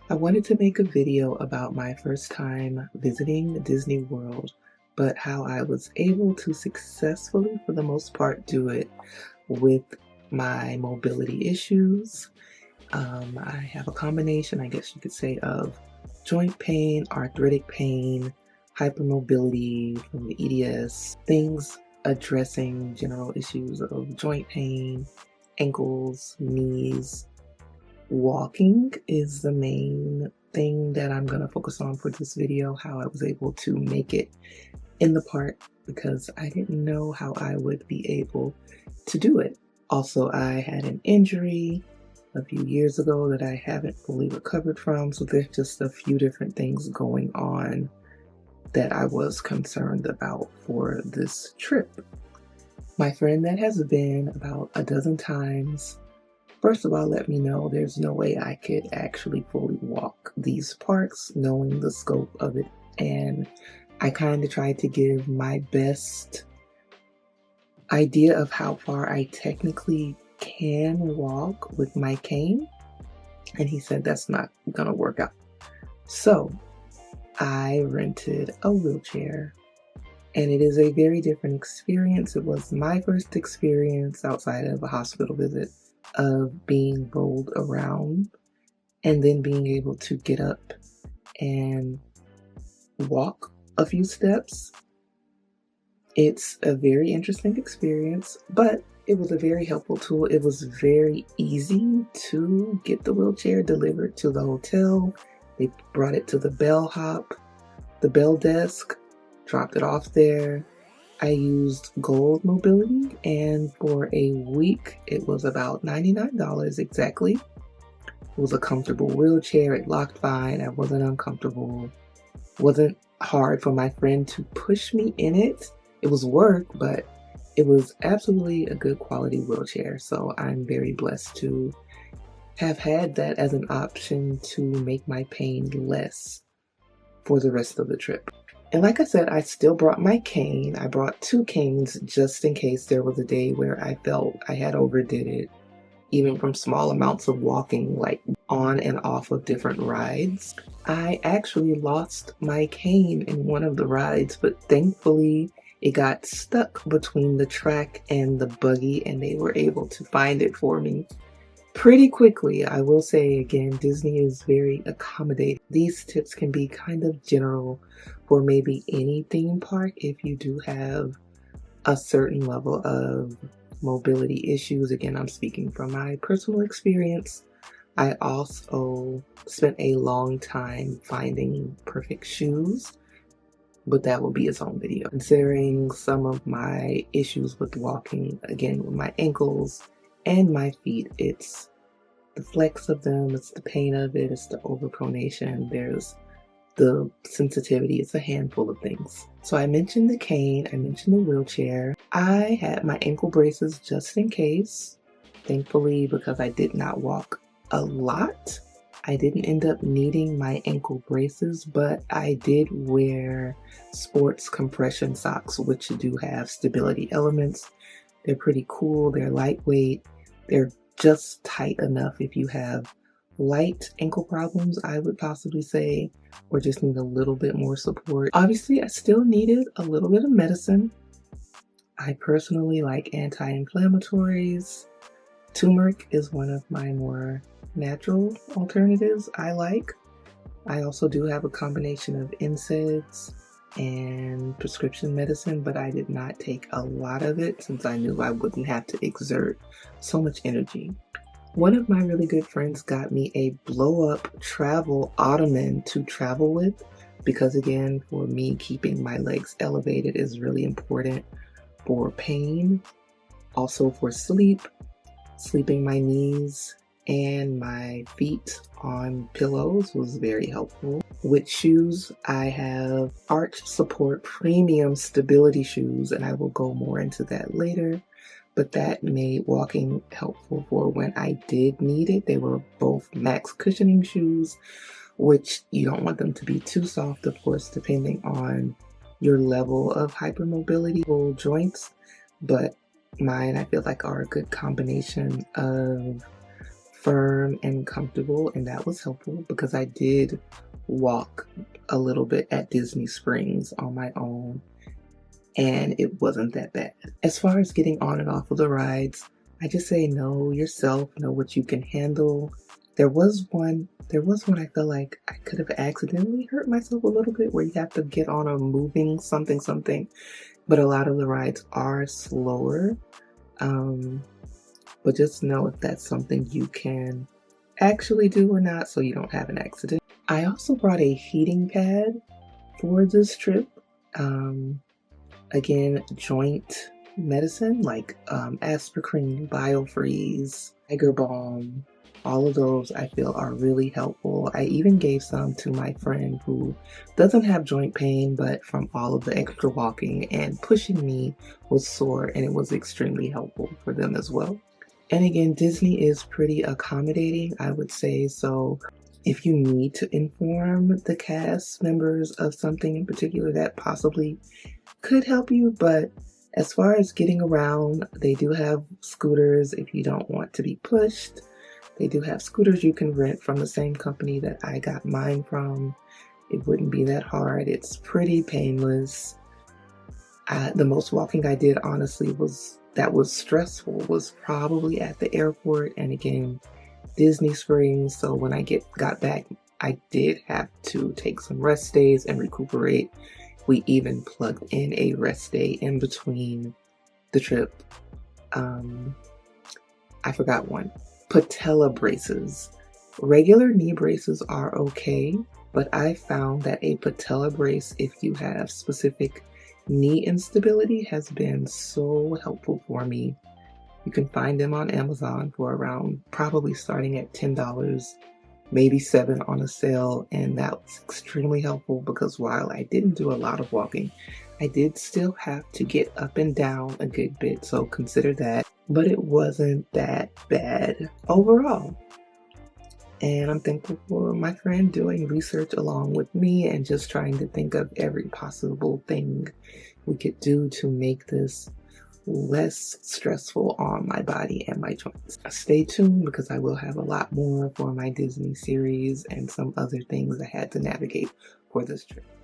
I wanted to make a video about my first time visiting Disney World, but how I was able to successfully, for the most part, do it with my mobility issues. I have a combination, I guess you could say, of joint pain, arthritic pain, hypermobility from the EDS, things addressing general issues of joint pain, ankles, knees. Walking is the main thing that I'm going to focus on for this video, how I was able to make it in the park because I didn't know how I would be able to do it. Also, I had an injury a few years ago that I haven't fully recovered from, so there's just a few different things going on that I was concerned about for this trip. My friend that has been about a dozen times, first of all, let me know there's no way I could actually fully walk these parks knowing the scope of it. And I kind of tried to give my best idea of how far I technically can walk with my cane. And he said that's not going to work out. So I rented a wheelchair. And it is a very different experience. It was my first experience outside of a hospital visit of being rolled around and then being able to get up and walk a few steps. It's a very interesting experience, but it was a very helpful tool. It was very easy to get the wheelchair delivered to the hotel. They brought it to the bell desk, dropped it off there. I used Gold Mobility, and for a week it was about $99 exactly. It was a comfortable wheelchair. It locked fine. I wasn't uncomfortable. It wasn't hard for my friend to push me in it. It was work, but it was absolutely a good quality wheelchair. So I'm very blessed to have had that as an option to make my pain less for the rest of the trip. And like I said, I still brought my cane. I brought 2 canes just in case there was a day where I felt I had overdid it, even from small amounts of walking, like on and off of different rides. I actually lost my cane in one of the rides, but thankfully it got stuck between the track and the buggy, and they were able to find it for me pretty quickly. I will say again, Disney is very accommodating. These tips can be kind of general for maybe any theme park if you do have a certain level of mobility issues. Again, I'm speaking from my personal experience. I also spent a long time finding perfect shoes, but that will be its own video. Considering some of my issues with walking, again, with my ankles and my feet, it's the flex of them, it's the pain of it, it's the overpronation, there's the sensitivity, it's a handful of things. So I mentioned the cane, I mentioned the wheelchair. I had my ankle braces just in case. Thankfully, because I did not walk a lot, I didn't end up needing my ankle braces, but I did wear sports compression socks, which do have stability elements. They're pretty cool, they're lightweight, they're just tight enough if you have light ankle problems, I would possibly say, or just need a little bit more support. Obviously, I still needed a little bit of medicine. I personally like anti-inflammatories. Turmeric is one of my more natural alternatives I like. I also do have a combination of NSAIDs and prescription medicine, but I did not take a lot of it since I knew I wouldn't have to exert so much energy. One of my really good friends got me a blow-up travel ottoman to travel with because, again, for me, keeping my legs elevated is really important for pain, also for sleep, sleeping my knees and my feet on pillows was very helpful. With shoes, I have Arch Support Premium Stability shoes, and I will go more into that later. But that made walking helpful for when I did need it. They were both max cushioning shoes, which you don't want them to be too soft, of course, depending on your level of hypermobility or joints. But mine, I feel like, are a good combination of firm and comfortable, and that was helpful because I did walk a little bit at Disney Springs on my own, and it wasn't that bad. As far as getting on and off of the rides, I just say know yourself, know what you can handle. There was one I feel like I could have accidentally hurt myself a little bit where you have to get on a moving something, but a lot of the rides are slower. But just know if that's something you can actually do or not so you don't have an accident. I also brought a heating pad for this trip. Again, joint medicine like Aspercreme, Biofreeze, Tiger Balm, all of those I feel are really helpful. I even gave some to my friend who doesn't have joint pain, but from all of the extra walking and pushing me was sore, and it was extremely helpful for them as well. And again, Disney is pretty accommodating, I would say. So if you need to inform the cast members of something in particular, that possibly could help you. But as far as getting around, they do have scooters if you don't want to be pushed. They do have scooters you can rent from the same company that I got mine from. It wouldn't be that hard. It's pretty painless. The most walking I did, honestly, was stressful was probably at the airport and again Disney Springs. So when I got back, I did have to take some rest days and recuperate. We even plugged in a rest day in between the trip. I forgot one. Patella braces. Regular knee braces are okay, but I found that a patella brace, if you have specific knee instability, has been so helpful for me. You can find them on Amazon for around probably starting at $10, maybe $7 on a sale, and that was extremely helpful because while I didn't do a lot of walking, I did still have to get up and down a good bit, so consider that. But it wasn't that bad overall. And I'm thankful for my friend doing research along with me and just trying to think of every possible thing we could do to make this less stressful on my body and my joints. Stay tuned because I will have a lot more for my Disney series and some other things I had to navigate for this trip.